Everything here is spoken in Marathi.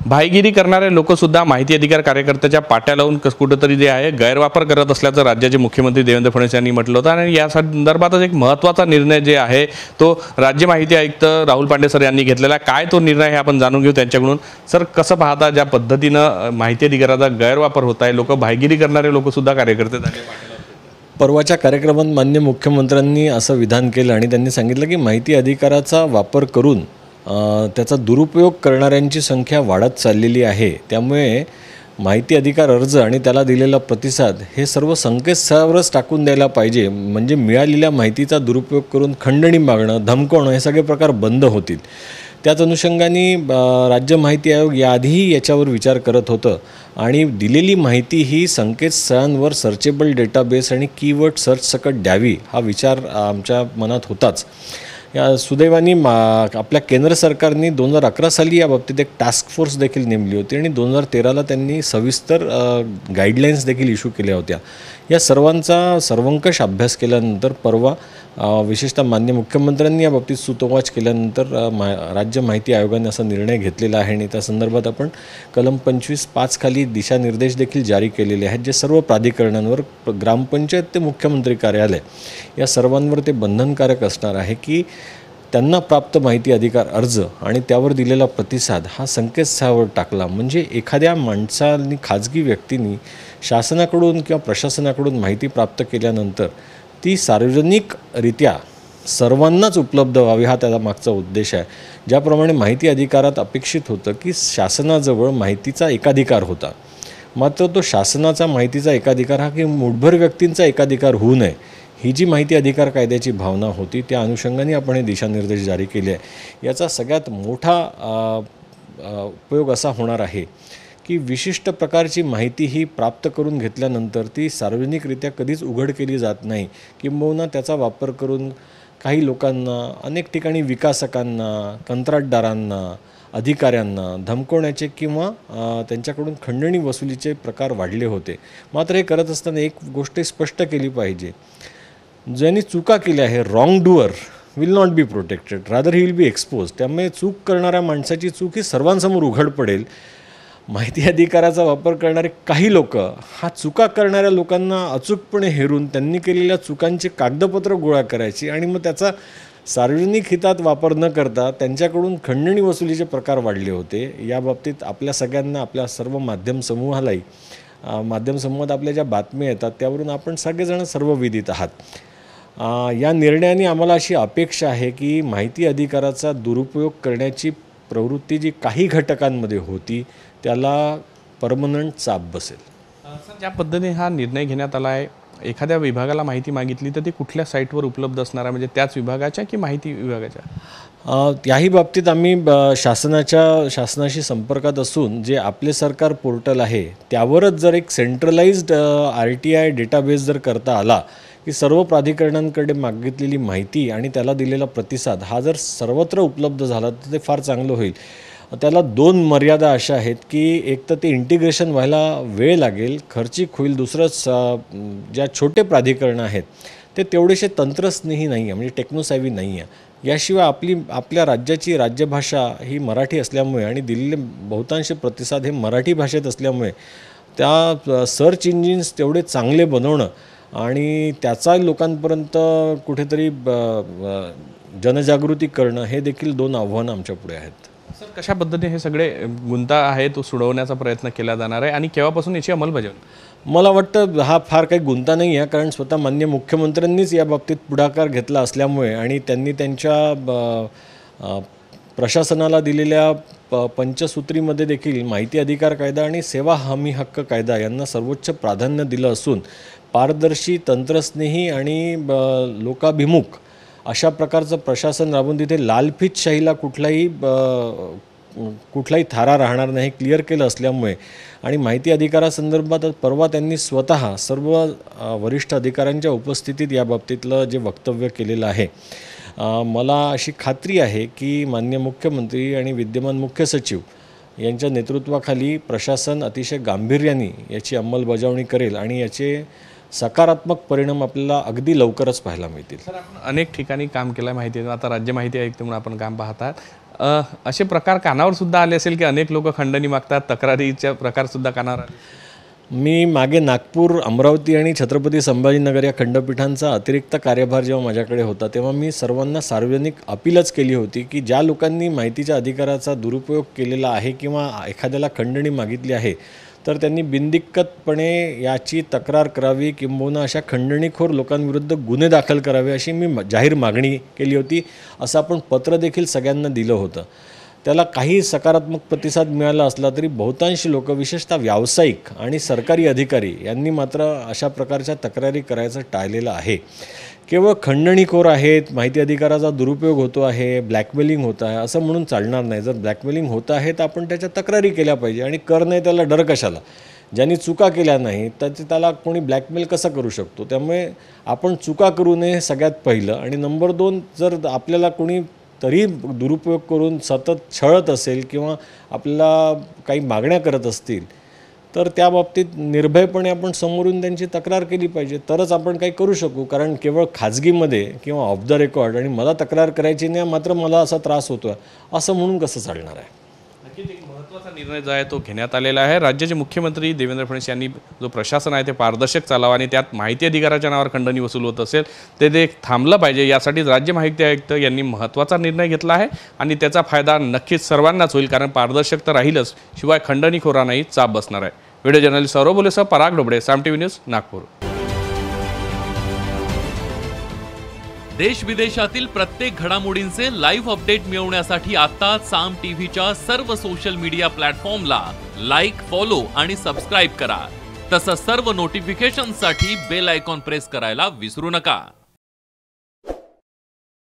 भाईगिरी करणारे लोकसुद्धा माहिती अधिकार कार्यकर्त्याच्या पाट्या लावून कुठंतरी जे आहे गैरवापर करत असल्याचं राज्याचे मुख्यमंत्री देवेंद्र फडणवीस यांनी म्हटलं होतं। आणि या संदर्भातच एक महत्त्वाचा निर्णय जे आहे तो राज्य माहिती आयुक्त राहुल पांडे सर यांनी घेतलेला। काय तो निर्णय हे आपण जाणून घेऊ त्यांच्याकडून। सर, कसं पाहता ज्या पद्धतीनं माहिती अधिकाराचा गैरवापर होत आहे, लोक भाईगिरी करणारे लोकसुद्धा कार्यकर्ते परवाच्या कार्यक्रमात माननीय मुख्यमंत्र्यांनी असं विधान केलं आणि त्यांनी सांगितलं की माहिती अधिकाराचा वापर करून त्याचा दुरुपयोग करणाऱ्यांची संख्या वाढत चाललेली आहे। त्यामुळे माहिती अधिकार अर्ज आणि त्याला दिलेला प्रतिसाद हे सर्व संकेतस्थळावरच टाकून द्यायला पाहिजे, म्हणजे मिळालेल्या माहितीचा दुरुपयोग करून खंडणी मागणं, धमकवणं हे सगळे प्रकार बंद होतील। त्याच अनुषंगाने राज्य माहिती आयोग याआधीही याच्यावर विचार करत होतं आणि दिलेली माहिती ही संकेतस्थळांवर सर्चेबल डेटाबेस आणि कीवर्ड सर्च सकट द्यावी हा विचार आमच्या मनात होताच। या सुदैवाने आपल्या केंद्र सरकारने 2011 साली याबाबतीत एक टास्क फोर्स देखील नेमली होती आणि 2013ला त्यांनी सविस्तर गाईडलाईन्स देखील इश्यू केल्या होत्या। या सर्वांचा सर्वंकष अभ्यास केल्यानंतर परवा विशेषतः माननीय मुख्यमंत्र्यांनी याबाबतीत सूतोवाच केल्यानंतर राज्य माहिती आयोगाने असा निर्णय घेतलेला आहे आणि त्या संदर्भात आपण कलम 25(5) खाली दिशानिर्देश देखील जारी केलेले आहेत, जे सर्व प्राधिकरणांवर ग्रामपंचायत ते मुख्यमंत्री कार्यालय या सर्वांवर ते बंधनकारक असणार आहे की त्यांना प्राप्त माहिती अधिकार अर्ज आणि त्यावर दिलेला प्रतिसाद हा संकेतस्थळावर टाकला, म्हणजे एखाद्या माणसाने खाजगी व्यक्तींनी शासनाकडून किंवा प्रशासनाकडून माहिती प्राप्त केल्यानंतर ती सार्वजनिकरित्या सर्वांनाच उपलब्ध व्हावी हा त्याचा मागचा उद्देश आहे। ज्याप्रमाणे माहिती अधिकारात अपेक्षित होतं की शासनाजवळ माहितीचा एकाधिकार होता, मात्र तो शासनाचा माहितीचा एकाधिकार हा की मुठभर व्यक्तींचा एकाधिकार होऊ नये ही जी माहिती अधिकार कायद्याची भावना होती, त्या अनुषंगाने आपण हे दिशानिर्देश जारी केले आहे। याचा सगळ्यात मोठा उपयोग असा होणार आहे की विशिष्ट प्रकारची माहिती ही प्राप्त करून घेतल्यानंतर ती सार्वजनिकरित्या कधीच उघड केली जात नाही, किंबहुना त्याचा वापर करून काही लोकांना, अनेक ठिकाणी विकासकांना, कंत्राटदारांना, अधिकाऱ्यांना धमकवण्याचे किंवा त्यांच्याकडून खंडणी वसुलीचे प्रकार वाढले होते। मात्र हे करत असताना एक गोष्ट स्पष्ट केली पाहिजे, ज्यांनी चुका केल्या आहे, wrong doer will not be protected, rather he will be expose. त्यामुळे चूक करणाऱ्या माणसाची चूक ही सर्वांसमोर उघड पडेल। माहिती अधिकाराचा वापर करणारे काही लोक हा चुका करणाऱ्या लोकांना अचूकपणे हेरून त्यांनी केलेल्या चुकांचे कागदपत्र गोळा करायची आणि मग त्याचा सार्वजनिक हितात वापर न करता त्यांच्याकडून खंडणी वसुलीचे प्रकार वाढले होते। या बाबतीत आपल्या सगळ्यांना, आपल्या सर्व माध्यम समूहालाही, माध्यम समूहात आपल्या ज्या बातम्या येतात त्यावरून आपण सगळेजण सर्व विदित आहात। या निर्णयाने आम्हाला अशी अपेक्षा आहे की माहिती अधिकाराचा दुरुपयोग करण्याची प्रवृत्ती जी काही घटकांमध्ये होती त्याला परमनंट चाप बसेल। सर, ज्या पद्धतीने हा निर्णय घेण्यात आला आहे, एखाद्या विभागाला माहिती मागितली तर ती कुठल्या साईटवर उपलब्ध असणार आहे, म्हणजे त्याच विभागाच्या की माहिती विभागाच्या? याही बाबतीत आम्ही शासनाशी संपर्कात असून जे आपले सरकार पोर्टल आहे त्यावरच जर एक सेंट्रलाइज्ड RTI डेटाबेस जर करता आला की सर्व प्राधिकरणांकडे मागितलेली माहिती आणि त्याला दिलेला प्रतिसाद हा जर सर्वत्र उपलब्ध झाला तर ते फार चांगलं होईल। त्याला 2 मर्यादा अशा आहेत की एक तर ते इंटिग्रेशन व्हायला वेळ लागेल, खर्चिक होईल। दुसरं, ज्या छोटे प्राधिकरण आहेत ते तेवढेसे तंत्रस्नेही नाही आहे, म्हणजे टेक्नोसॅव्ही नाही आहे। याशिवाय आपल्या राज्याची राज्यभाषा ही मराठी असल्यामुळे आणि दिलेले बहुतांश प्रतिसाद हे मराठी भाषेत असल्यामुळे त्या सर्च इंजिन्स तेवढे चांगले बनवणं आणि त्याचा लोकांपर्यंत कुठेतरी जनजागृती करणं हे देखील 2 आव्हानं आमच्या पुढे आहेत। सर, कशा पद्धतीने हे सगळे गुंता आहे तो सोडवण्याचा प्रयत्न केला जाणार आहे आणि केव्हापासून याची अंमलबजावणी? मला वाटतं हा फार काही गुंता नाही आहे, कारण स्वतः माननीय मुख्यमंत्र्यांनीच या बाबतीत पुढाकार घेतला असल्यामुळे आणि त्यांनी त्यांच्या प्रशासनाला दिलेल्या पंचसूत्रीमध्ये देखील माहिती अधिकार कायदा आणि सेवा हमी हक्क कायदा यांना सर्वोच्च प्राधान्य दिलं असून पारदर्शी, तंत्रस्नेही आणि लोकाभिमुख अशा प्रकारचं प्रशासन राबवून तिथे लालफितशाहीला कुठलाही थारा राहणार नाही क्लिअर केलं असल्यामुळे आणि माहिती अधिकारासंदर्भात परवा त्यांनी स्वतः सर्व वरिष्ठ अधिकाऱ्यांच्या उपस्थितीत या बाबतीतलं जे वक्तव्य केलेलं आहे, मला अशी खात्री आहे की माननीय मुख्यमंत्री आणि विद्यमान मुख्य सचिव यांच्या नेतृत्वाखाली प्रशासन अतिशय गांभीर्याने याची अंमलबजावणी करेल आणि याचे सकारात्मक परिणाम आपल्याला अगदी लवकरच पाहायला मिळतील। सर, आपण अनेक ठिकाणी काम केलं माहिती आहे, आता राज्य माहिती आयुक्त म्हणून आपण काम पाहतात। असे प्रकार कानावर सुद्धा आले असेल की अनेक लोक खंडणी मागतात, तक्रारीचे प्रकार सुद्धा कानावर आले? मी मागे नागपूर, अमरावती आणि छत्रपती संभाजीनगर या खंडपीठांचा अतिरिक्त कार्यभार जेव्हा माझ्याकडे होता तेव्हा मी सर्वांना सार्वजनिक अपीलच केली होती की ज्या लोकांनी माहितीच्या अधिकाराचा दुरुपयोग केलेला आहे किंवा एखाद्याला खंडणी मागितली आहे तर त्यांनी बिनदिक्कतपणे याची तक्रार करावी, किंबहुना अशा खंडणीखोर लोकांविरुद्ध गुन्हे दाखल करावे अशी मी जाहीर मागणी केली होती. असं आपण पत्र देखील सगळ्यांना दिलं होतं. त्याला काही सकारात्मक प्रतिसाद मिळाला असला तरी बहुतांश लोक, विशेषतः व्यावसायिक आणि सरकारी अधिकारी यांनी मात्र अशा प्रकारच्या तक्रारी करायचं टाळलेलं आहे. केवळ खंडणीखोर आहेत, माहिती अधिकाराचा दुरुपयोग होतो आहे, ब्लॅकमेलिंग होत आहे असं म्हणून चालणार नाही. जर ब्लॅकमेलिंग होत आहे तर आपण त्याच्या तक्रारी केल्या पाहिजे आणि कर नाही त्याला डर कशाला. ज्यांनी चुका केल्या नाही तर त्याला कोणी ब्लॅकमेल कसं करू शकतो. त्यामुळे आपण चुका करू नये सगळ्यात पहिलं. आणि नंबर 2, जर आपल्याला कोणी तरी दुरुपयोग करून सतत छळत असेल किंवा आपल्याला काही मागण्या करत असतील तर त्या बाबतीत निर्भयपणे आपण समोरून त्यांची तक्रार केली पाहिजे, तरच आपण काही करू शकू. कारण केवळ खाजगीमध्ये किंवा ऑफ द रेकॉर्ड आणि मला तक्रार करायची नाही मात्र मला असा त्रास होतो आहे असं म्हणून कसं चालणार आहे. नक्कीच एक महत्त्वाचा निर्णय जो आहे तो घेण्यात आलेला आहे. राज्याचे मुख्यमंत्री देवेंद्र फडणवीस यांनी जो प्रशासन आहे ते पारदर्शक चालावं आणि त्यात माहिती अधिकाराच्या नावावर खंडणी वसूल होत असेल ते थांबलं पाहिजे. यासाठी राज्य माहिती आयुक्त यांनी महत्त्वाचा निर्णय घेतला आहे आणि त्याचा फायदा नक्कीच सर्वांनाच होईल, कारण पारदर्शकता राहीलच, शिवाय खंडणीखोरांनाही चाप बसणार आहे. व्हिडिओ जर्नलिस्ट सौरभ बोलेसह पराग डोबळे, साम टीव्ही न्यूज, नागपूर. देश विदेशातील प्रत्येक घडामोडींचे लाईव्ह अपडेट मिळवण्यासाठी आता साम टीव्हीच्या सर्व सोशल मीडिया प्लॅटफॉर्मला लाईक, फॉलो आणि सबस्क्राईब करा. तसंच सर्व नोटिफिकेशनसाठी बेल आयकॉन प्रेस करायला विसरू नका.